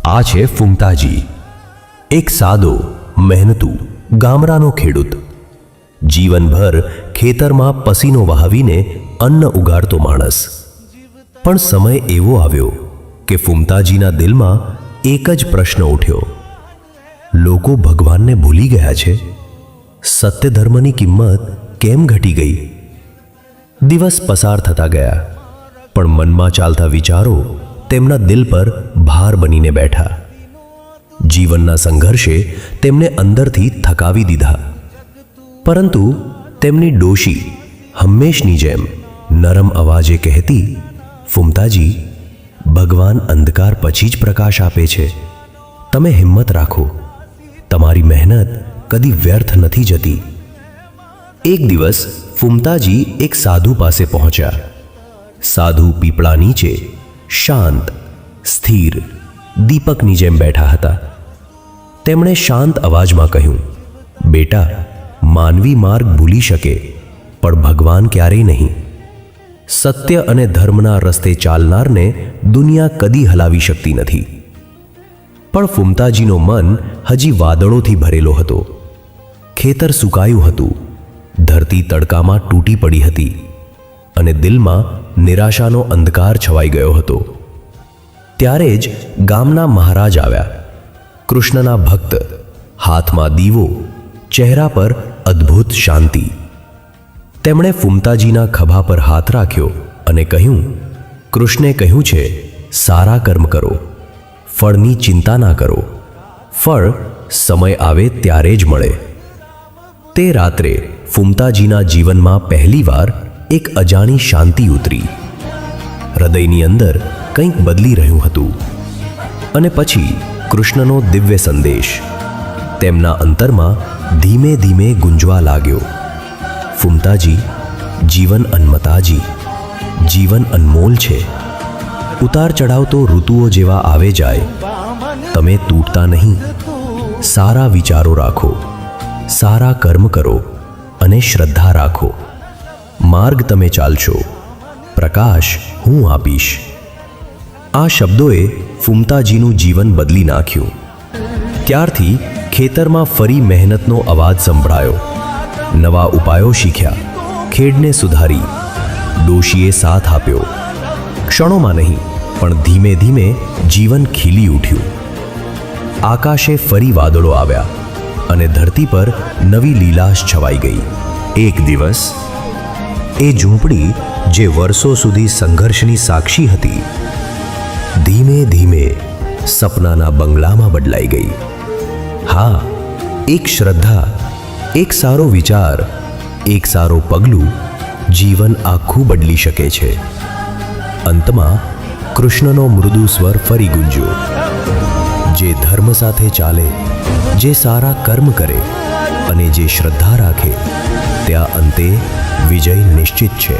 આ છે ફૂમતાજી, એક સાદો મહેનતુ ગામડાનો ખેડૂત. જીવનભર ખેતરમાં પસીનો વહાવીને અન્ન ઉગાડતો માણસ. પણ સમય એવો આવ્યો કે ફૂમતાજીના દિલમાં એક જ પ્રશ્ન ઉઠ્યો. લોકો ભગવાનને ભૂલી ગયા છે. સત્ય ધર્મની કિંમત કેમ ઘટી ગઈ? દિવસ પસાર થતા ગયા, પણ મનમાં ચાલતા વિચારો તેમના દિલ પર ભાર બનીને બેઠા. જીવનના સંઘર્ષે તેમને અંદરથી થકાવી દીધા. પરંતુ તેમની ડોશી હંમેશની જેમ નરમ અવાજે કહેતી, ફૂમતાજી, ભગવાન અંધકાર પછી જ પ્રકાશ આપે છે. તમે હિંમત રાખો. તમારી મહેનત કદી વ્યર્થ નથી જતી. એક દિવસ ફૂમતાજી એક સાધુ પાસે પહોંચ્યા. સાધુ પીપળા નીચે શાંત, સ્થિર દીપકની જેમ બેઠા હતા. તેમણે શાંત અવાજમાં કહ્યું, બેટા, માનવી માર્ગ ભૂલી શકે, પણ ભગવાન ક્યારેય નહીં. સત્ય અને ધર્મના રસ્તે ચાલનારને દુનિયા કદી હલાવી શકતી નથી. પણ ફૂમતાજીનો મન હજી વાદળોથી ભરેલો હતો. ખેતર સુકાયું હતું, ધરતી તડકામાં તૂટી પડી હતી અને દિલમાં નિરાશાનો અંધકાર છવાઈ ગયો હતો. ત્યારે જ ગામના મહારાજ આવ્યા. કૃષ્ણના ભક્ત, હાથમાં દીવો, ચહેરા પર અદ્ભુત શાંતિ. તેમણે ફૂમતાજીના ખભા પર હાથ રાખ્યો અને કહ્યું, કૃષ્ણે કહ્યું છે, સારા કર્મ કરો, ફળની ચિંતા ના કરો. ફળ સમય આવે ત્યારે જ મળે. તે રાત્રે ફૂમતાજીના જીવનમાં પહેલીવાર એક અજાણી શાંતિ ઉતરી. હૃદયની અંદર કંઈક બદલી રહ્યું હતું. અને પછી કૃષ્ણનો દિવ્ય સંદેશ તેમના અંતરમાં ધીમે ધીમે ગુંજવા લાગ્યો. ફૂમતાજી, જીવન અનમતાજી, જીવન અનમોલ છે. ઉતાર ચઢાવ તો ઋતુઓ જેવા આવે જાય. તમે તૂટતા નહીં. સારા વિચારો રાખો, સારા કર્મ કરો અને શ્રદ્ધા રાખો. માર્ગ તમે ચાલશો, પ્રકાશ હું આપીશ. આ શબ્દોએ ફૂમતાજીનું જીવન બદલી નાખ્યું. ત્યારથી ખેતરમાં ફરી મહેનતનો અવાજ સંભળાયો. નવા ઉપાયો શીખ્યા, ખેડને સુધારી. ડોશીએ સાથ આપ્યો. ક્ષણોમાં નહીં, પણ ધીમે ધીમે જીવન ખીલી ઉઠ્યું. આકાશે ફરી વાદળો આવ્યા અને ધરતી પર નવી લીલાશ છવાઈ ગઈ. એક દિવસ એ ઝૂંપડી જે વર્ષો સુધી સંઘર્ષની સાક્ષી હતી, ધીમે ધીમે સપનાના બંગલામાં બદલાઈ ગઈ. હા, એક શ્રદ્ધા, એક સારો વિચાર, એક સારો પગલું જીવન આખું બદલી શકે છે. અંતમાં કૃષ્ણનો મૃદુ સ્વર ફરી ગુંજ્યો. જે ધર્મ સાથે ચાલે, જે સારા કર્મ કરે અને જે શ્રદ્ધા રાખે, ત્યાં અંતે વિજય નિશ્ચિત છે.